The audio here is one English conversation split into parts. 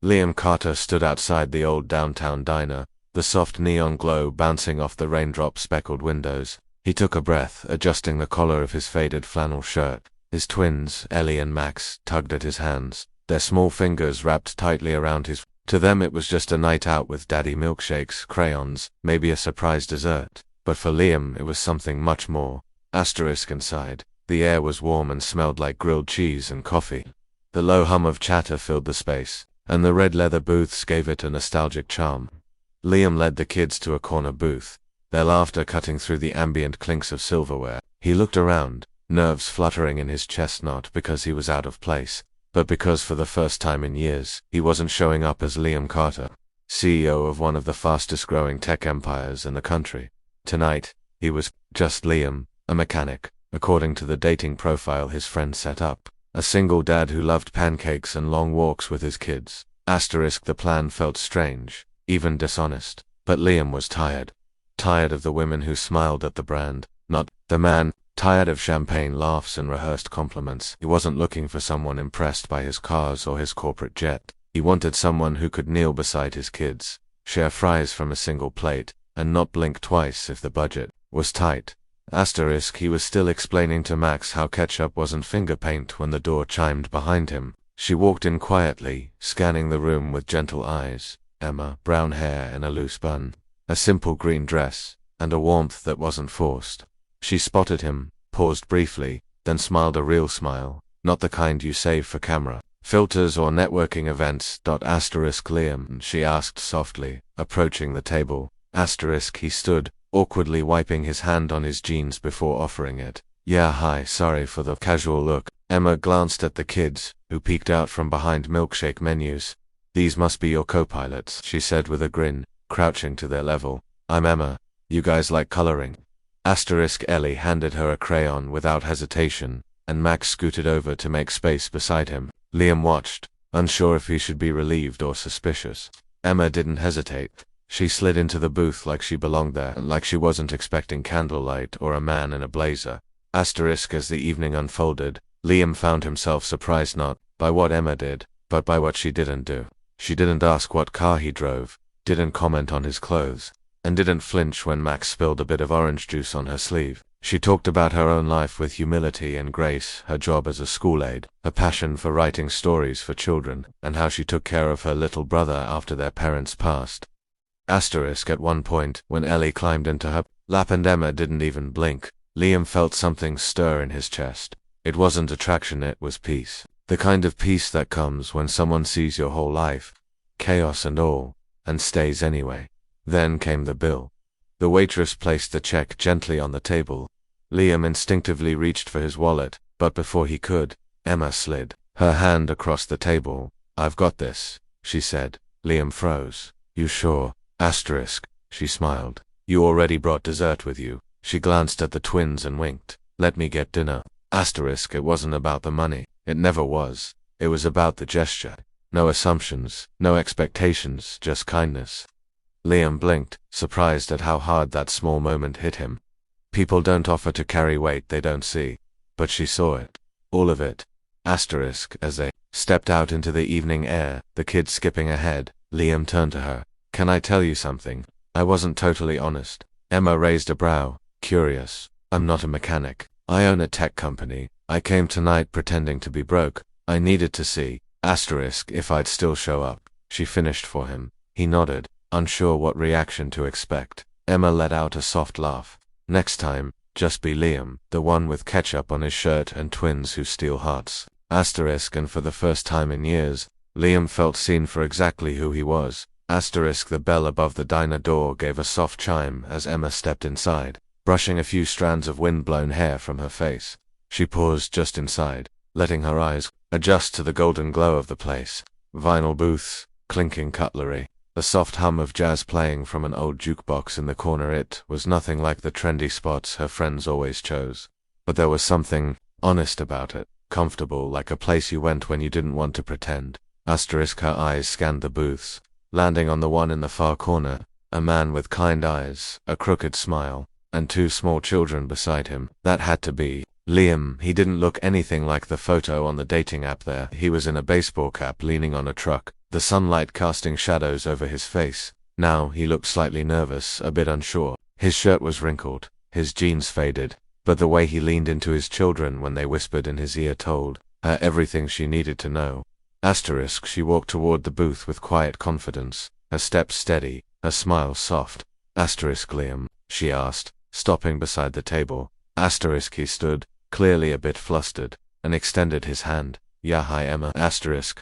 Liam Carter stood outside the old downtown diner, the soft neon glow bouncing off the raindrop-speckled windows. He took a breath, adjusting the collar of his faded flannel shirt. His twins, Ellie and Max, tugged at his hands, their small fingers wrapped tightly around his. To them it was just a night out with daddy milkshakes, crayons, maybe a surprise dessert. But for Liam it was something much more. Inside. The air was warm and smelled like grilled cheese and coffee. The low hum of chatter filled the space, and the red leather booths gave it a nostalgic charm. Liam led the kids to a corner booth, their laughter cutting through the ambient clinks of silverware. He looked around, nerves fluttering in his chest, not because he was out of place, but because for the first time in years, he wasn't showing up as Liam Carter, CEO of one of the fastest-growing tech empires in the country. Tonight, he was just Liam, a mechanic, according to the dating profile his friend set up. A single dad who loved pancakes and long walks with his kids. The plan felt strange, even dishonest. But Liam was tired. Tired of the women who smiled at the brand, not the man. Tired of champagne laughs and rehearsed compliments. He wasn't looking for someone impressed by his cars or his corporate jet. He wanted someone who could kneel beside his kids, share fries from a single plate, and not blink twice if the budget was tight. He was still explaining to Max how ketchup wasn't finger paint when the door chimed behind him. She walked in quietly, scanning the room with gentle eyes. Emma, brown hair in a loose bun, a simple green dress, and a warmth that wasn't forced. She spotted him, paused briefly, then smiled a real smile, not the kind you save for camera filters or networking events. Liam, she asked softly, approaching the table. He stood, awkwardly wiping his hand on his jeans before offering it. Yeah, hi, sorry for the casual look. Emma glanced at the kids, who peeked out from behind milkshake menus. These must be your co-pilots, she said with a grin, crouching to their level. I'm Emma. You guys like coloring? Ellie handed her a crayon without hesitation, and Max scooted over to make space beside him. Liam watched, unsure if he should be relieved or suspicious. Emma didn't hesitate. She slid into the booth like she belonged there, like she wasn't expecting candlelight or a man in a blazer. As the evening unfolded, Liam found himself surprised not by what Emma did, but by what she didn't do. She didn't ask what car he drove, didn't comment on his clothes, and didn't flinch when Max spilled a bit of orange juice on her sleeve. She talked about her own life with humility and grace, her job as a school aide, her passion for writing stories for children, and how she took care of her little brother after their parents passed. At one point, when Ellie climbed into her lap and Emma didn't even blink, Liam felt something stir in his chest. It wasn't attraction, it was peace. The kind of peace that comes when someone sees your whole life, chaos and all, and stays anyway. Then came the bill. The waitress placed the check gently on the table. Liam instinctively reached for his wallet, but before he could, Emma slid her hand across the table. I've got this, she said. Liam froze. You sure? She smiled. You already brought dessert with you. She glanced at the twins and winked. Let me get dinner. It wasn't about the money. It never was. It was about the gesture. No assumptions, no expectations, just kindness. Liam blinked, surprised at how hard that small moment hit him. People don't offer to carry weight they don't see. But she saw it. All of it. As they stepped out into the evening air, the kids skipping ahead, Liam turned to her. Can I tell you something? I wasn't totally honest. Emma raised a brow, curious. I'm not a mechanic. I own a tech company. I came tonight pretending to be broke. I needed to see, if I'd still show up. She finished for him. He nodded, unsure what reaction to expect. Emma let out a soft laugh. Next time, just be Liam, the one with ketchup on his shirt and twins who steal hearts. And for the first time in years, Liam felt seen for exactly who he was. The bell above the diner door gave a soft chime as Emma stepped inside, brushing a few strands of wind-blown hair from her face. She paused just inside, letting her eyes adjust to the golden glow of the place. Vinyl booths, clinking cutlery, the soft hum of jazz playing from an old jukebox in the corner. It was nothing like the trendy spots her friends always chose. But there was something honest about it, comfortable, like a place you went when you didn't want to pretend. Her eyes scanned the booths, landing on the one in the far corner, a man with kind eyes, a crooked smile, and two small children beside him. That had to be Liam. He didn't look anything like the photo on the dating app there. He was in a baseball cap leaning on a truck, the sunlight casting shadows over his face. Now he looked slightly nervous, a bit unsure. His shirt was wrinkled, his jeans faded, but the way he leaned into his children when they whispered in his ear told her everything she needed to know. She walked toward the booth with quiet confidence, her steps steady, her smile soft. Liam, she asked, stopping beside the table. He stood, clearly a bit flustered, and extended his hand. Yeah, hi Emma.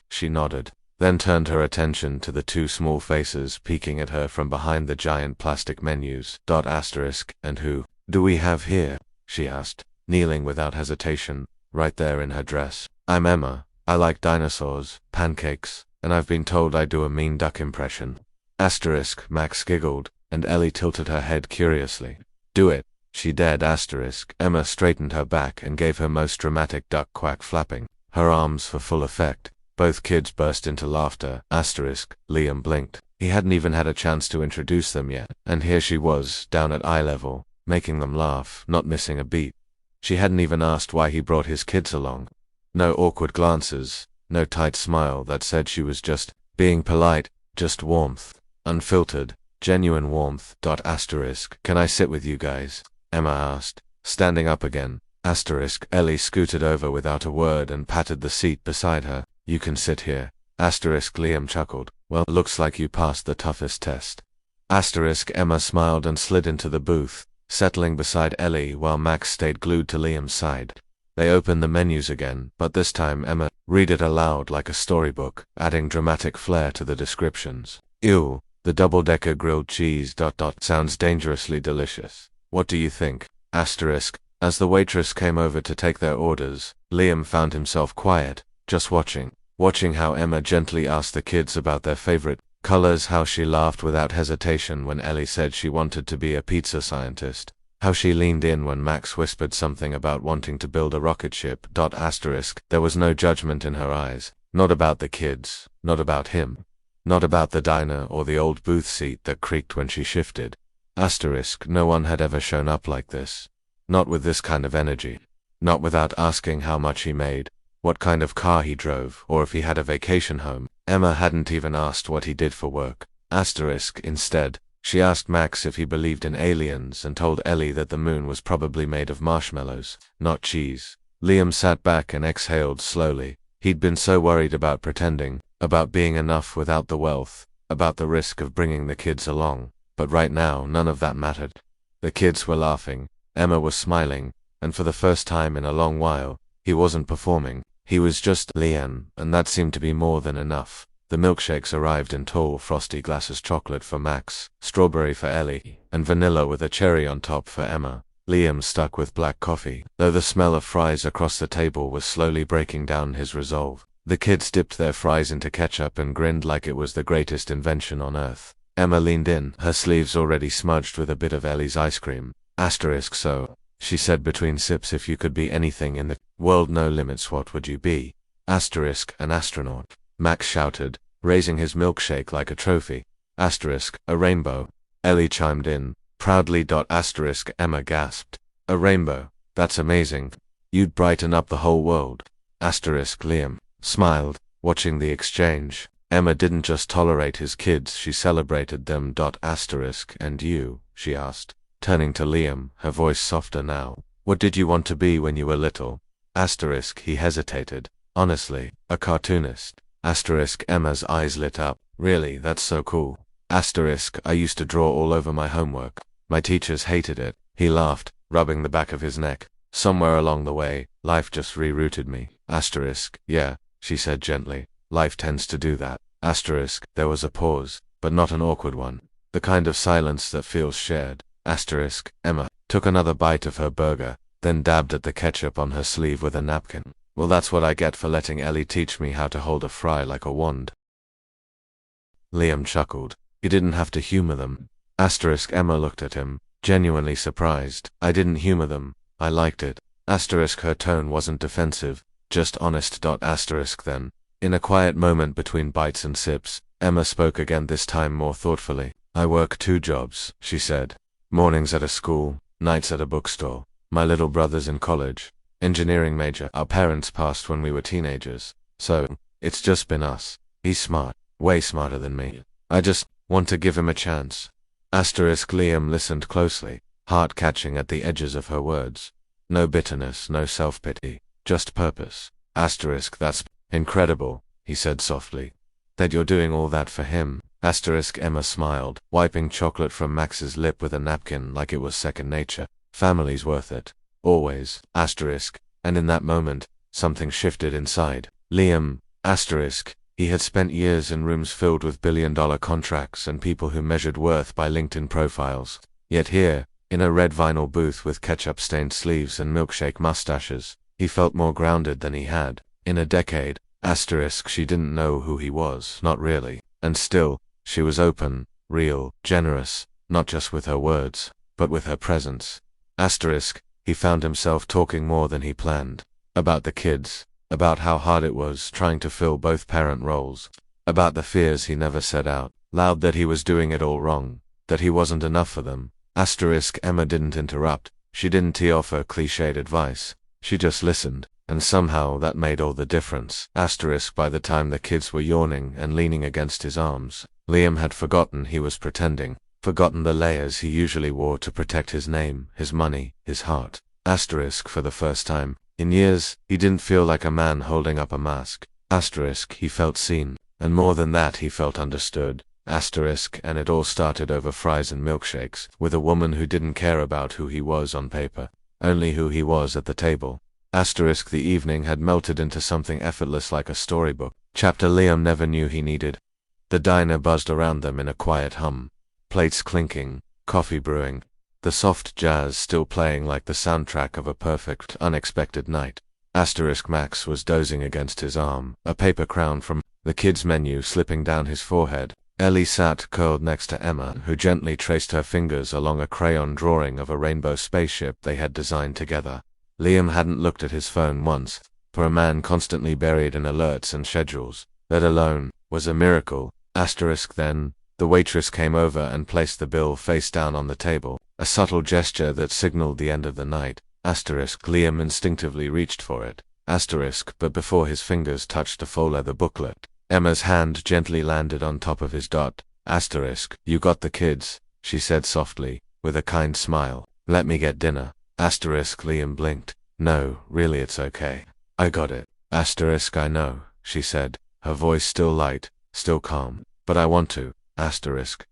She nodded, then turned her attention to the two small faces peeking at her from behind the giant plastic menus. And who do we have here? She asked, kneeling without hesitation, right there in her dress. I'm Emma. I like dinosaurs, pancakes, and I've been told I do a mean duck impression. Max giggled, and Ellie tilted her head curiously. Do it, she dared. Emma straightened her back and gave her most dramatic duck quack flapping her arms for full effect. Both kids burst into laughter. Liam blinked. He hadn't even had a chance to introduce them yet, and here she was, down at eye level, making them laugh, not missing a beat. She hadn't even asked why he brought his kids along. No awkward glances, no tight smile that said she was just being polite, just warmth. Unfiltered, genuine warmth. Can I sit with you guys? Emma asked, standing up again. Ellie scooted over without a word and patted the seat beside her. You can sit here. Liam chuckled. Well, looks like you passed the toughest test. Emma smiled and slid into the booth, settling beside Ellie while Max stayed glued to Liam's side. They opened the menus again, but this time Emma read it aloud like a storybook, adding dramatic flair to the descriptions. Ew, the double-decker grilled cheese... sounds dangerously delicious. What do you think? As the waitress came over to take their orders, Liam found himself quiet, just watching how Emma gently asked the kids about their favorite colors, how she laughed without hesitation when Ellie said she wanted to be a pizza scientist, how she leaned in when Max whispered something about wanting to build a rocket ship. There was no judgment in her eyes, not about the kids, not about him, not about the diner or the old booth seat that creaked when she shifted. No one had ever shown up like this. Not with this kind of energy. Not without asking how much he made, what kind of car he drove, or if he had a vacation home. Emma hadn't even asked what he did for work. Instead, she asked Max if he believed in aliens and told Ellie that the moon was probably made of marshmallows, not cheese. Liam sat back and exhaled slowly. He'd been so worried about pretending, about being enough without the wealth, about the risk of bringing the kids along. But right now, none of that mattered. The kids were laughing, Emma was smiling, and for the first time in a long while, he wasn't performing. He was just Liam, and that seemed to be more than enough. The milkshakes arrived in tall, frosty glasses, chocolate for Max, strawberry for Ellie, and vanilla with a cherry on top for Emma. Liam stuck with black coffee, though the smell of fries across the table was slowly breaking down his resolve. The kids dipped their fries into ketchup and grinned like it was the greatest invention on earth. Emma leaned in, her sleeves already smudged with a bit of Ellie's ice cream. So, she said between sips, if you could be anything in the world, no limits, what would you be? An astronaut. Max shouted, raising his milkshake like a trophy. A rainbow. Ellie chimed in, proudly. Emma gasped. A rainbow? That's amazing. You'd brighten up the whole world. Liam smiled, watching the exchange. Emma didn't just tolerate his kids, she celebrated them. And you? She asked, turning to Liam, her voice softer now. What did you want to be when you were little? He hesitated. Honestly, a cartoonist. Emma's eyes lit up. Really, that's so cool. I used to draw all over my homework. My teachers hated it. He laughed, rubbing the back of his neck. Somewhere along the way, life just rerouted me. Yeah, she said gently. Life tends to do that. There was a pause, but not an awkward one. The kind of silence that feels shared. Emma took another bite of her burger, then dabbed at the ketchup on her sleeve with a napkin. Well, that's what I get for letting Ellie teach me how to hold a fry like a wand. Liam chuckled. You didn't have to humor them. Emma looked at him, genuinely surprised. I didn't humor them. I liked it. Her tone wasn't defensive, just honest. Then, in a quiet moment between bites and sips, Emma spoke again, this time more thoughtfully. I work 2 jobs, she said. Mornings at a school, nights at a bookstore. My little brother's in college. Engineering major. Our parents passed when we were teenagers. So, it's just been us. He's smart. Way smarter than me. I just want to give him a chance. Liam listened closely, heart catching at the edges of her words. No bitterness, no self-pity, just purpose. That's incredible, he said softly. That you're doing all that for him. Emma smiled, wiping chocolate from Max's lip with a napkin like it was second nature. Family's worth it. Always. And in that moment, something shifted inside. Liam, he had spent years in rooms filled with billion-dollar contracts and people who measured worth by LinkedIn profiles. Yet here, in a red vinyl booth with ketchup-stained sleeves and milkshake mustaches, he felt more grounded than he had in a decade. She didn't know who he was, not really. And still, she was open, real, generous, not just with her words, but with her presence. He found himself talking more than he planned. About the kids, about how hard it was trying to fill both parent roles, about the fears he never said out loud that he was doing it all wrong, that he wasn't enough for them. Emma didn't interrupt, she didn't tee off her cliched advice, she just listened, and somehow that made all the difference. By the time the kids were yawning and leaning against his arms, Liam had forgotten he was pretending, forgotten the layers he usually wore to protect his name, his money, his heart. For the first time in years, he didn't feel like a man holding up a mask. He felt seen, and more than that he felt understood. And it all started over fries and milkshakes, with a woman who didn't care about who he was on paper, only who he was at the table. The evening had melted into something effortless like a storybook, chapter Liam never knew he needed. The diner buzzed around them in a quiet hum, plates clinking, coffee brewing, the soft jazz still playing like the soundtrack of a perfect, unexpected night. Max was dozing against his arm, a paper crown from the kids' menu slipping down his forehead. Ellie sat curled next to Emma, who gently traced her fingers along a crayon drawing of a rainbow spaceship they had designed together. Liam hadn't looked at his phone once. For a man constantly buried in alerts and schedules, that alone was a miracle. Then, the waitress came over and placed the bill face down on the table, a subtle gesture that signaled the end of the night. Liam instinctively reached for it. But before his fingers touched the faux leather booklet, Emma's hand gently landed on top of his dot. You got the kids, she said softly, with a kind smile. Let me get dinner. Liam blinked. No, really it's okay. I got it. I know, she said, her voice still light, still calm. But I want to.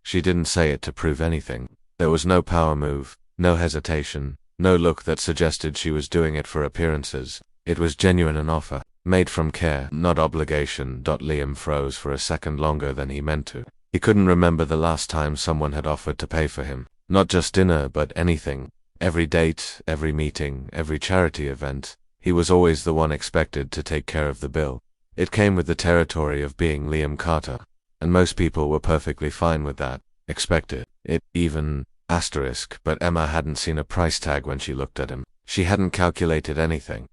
She didn't say it to prove anything. There was no power move, no hesitation, no look that suggested she was doing it for appearances. It was genuine an offer, made from care, not obligation. Liam froze for a second longer than he meant to. He couldn't remember the last time someone had offered to pay for him. Not just dinner, but anything. Every date, every meeting, every charity event, he was always the one expected to take care of the bill. It came with the territory of being Liam Carter, and most people were perfectly fine with that, expected it, even, but Emma hadn't seen a price tag when she looked at him. She hadn't calculated anything.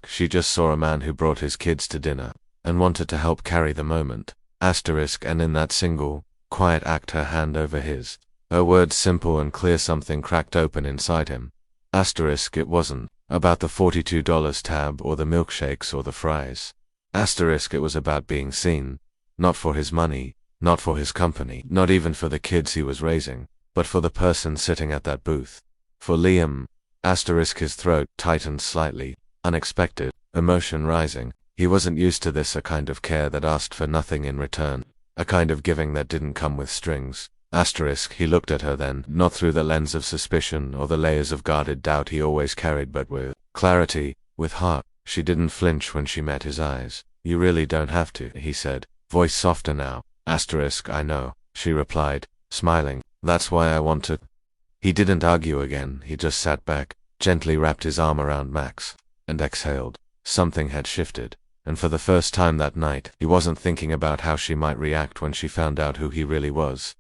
She just saw a man who brought his kids to dinner, and wanted to help carry the moment. And in that single, quiet act her hand over his, her words simple and clear, something cracked open inside him. It wasn't about the $42 tab or the milkshakes or the fries. It was about being seen, not for his money, not for his company, not even for the kids he was raising, but for the person sitting at that booth. For Liam, his throat tightened slightly, unexpected, emotion rising. He wasn't used to this, a kind of care that asked for nothing in return, a kind of giving that didn't come with strings. He looked at her then, not through the lens of suspicion or the layers of guarded doubt he always carried, but with clarity, with heart. She didn't flinch when she met his eyes. You really don't have to, he said, voice softer now. I know, she replied, smiling. That's why I want to. He didn't argue again, he just sat back, gently wrapped his arm around Max, and exhaled. Something had shifted, and for the first time that night, he wasn't thinking about how she might react when she found out who he really was.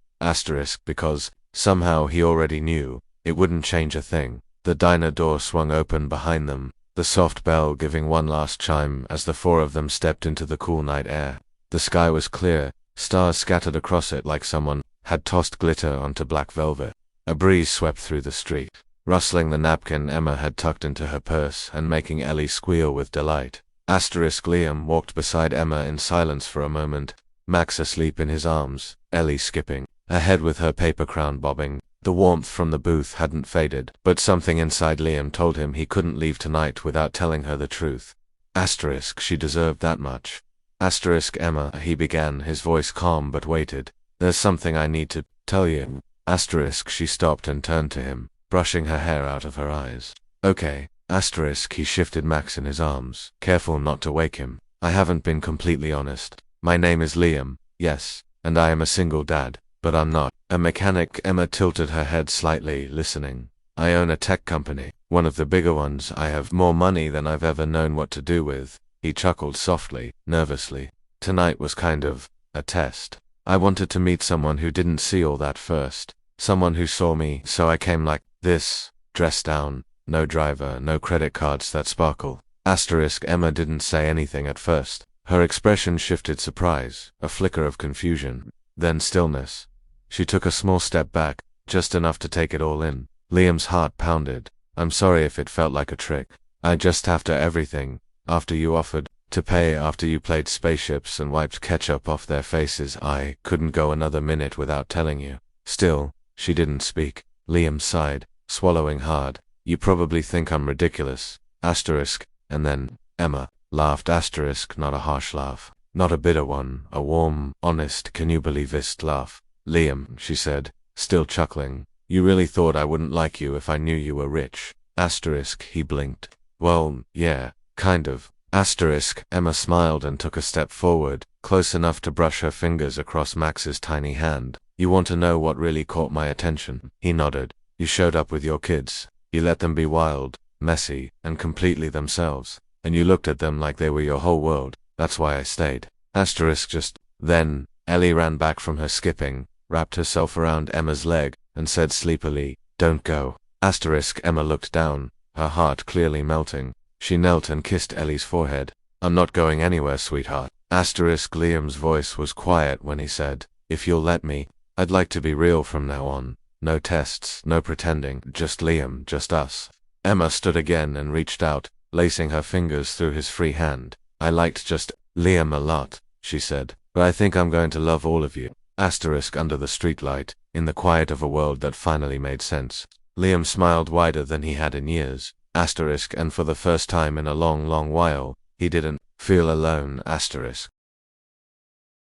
Because, somehow he already knew, it wouldn't change a thing. The diner door swung open behind them, the soft bell giving one last chime as the four of them stepped into the cool night air. The sky was clear, stars scattered across it like someone had tossed glitter onto black velvet. A breeze swept through the street, rustling the napkin Emma had tucked into her purse and making Ellie squeal with delight. Liam walked beside Emma in silence for a moment, Max asleep in his arms, Ellie skipping ahead with her paper crown bobbing. The warmth from the booth hadn't faded, but something inside Liam told him he couldn't leave tonight without telling her the truth. Asterisk, she deserved that much. Asterisk, Emma, he began, his voice calm but weighted. There's something I need to tell you. Asterisk, she stopped and turned to him, brushing her hair out of her eyes. Okay. Asterisk, he shifted Max in his arms, careful not to wake him. I haven't been completely honest. My name is Liam, yes, and I am a single dad, but I'm not a mechanic. Emma tilted her head slightly, listening. I own a tech company, one of the bigger ones. I have more money than I've ever known what to do with. He chuckled softly, nervously. Tonight was kind of a test. I wanted to meet someone who didn't see all that first. Someone who saw me, so I came like this, dressed down, no driver, no credit cards that sparkle. Asterisk, Emma didn't say anything at first. Her expression shifted surprise, a flicker of confusion, then stillness. She took a small step back, just enough to take it all in. Liam's heart pounded. I'm sorry if it felt like a trick. I just after everything, after you offered to pay, after you played spaceships and wiped ketchup off their faces, I couldn't go another minute without telling you. Still, she didn't speak. Liam sighed, swallowing hard. You probably think I'm ridiculous. Asterisk, and then, Emma laughed. Asterisk, not a harsh laugh, not a bitter one, a warm, honest, can you believe this laugh. Liam, she said, still chuckling, you really thought I wouldn't like you if I knew you were rich. Asterisk, he blinked. Well, yeah, kind of. Asterisk, Emma smiled and took a step forward, close enough to brush her fingers across Max's tiny hand. You want to know what really caught my attention? He nodded. You showed up with your kids. You let them be wild, messy, and completely themselves. And you looked at them like they were your whole world. That's why I stayed. Asterisk, just then, Ellie ran back from her skipping, wrapped herself around Emma's leg, and said sleepily, Don't go. Asterisk, Emma looked down, her heart clearly melting. She knelt and kissed Ellie's forehead. I'm not going anywhere, sweetheart. Asterisk, Liam's voice was quiet when he said, If you'll let me, I'd like to be real from now on. No tests, no pretending, just Liam, just us. Emma stood again and reached out, lacing her fingers through his free hand. I liked just Liam a lot, she said, but I think I'm going to love all of you. Asterisk, under the streetlight, in the quiet of a world that finally made sense. Liam smiled wider than he had in years. Asterisk, and for the first time in a long, long while, he didn't feel alone. Asterisk.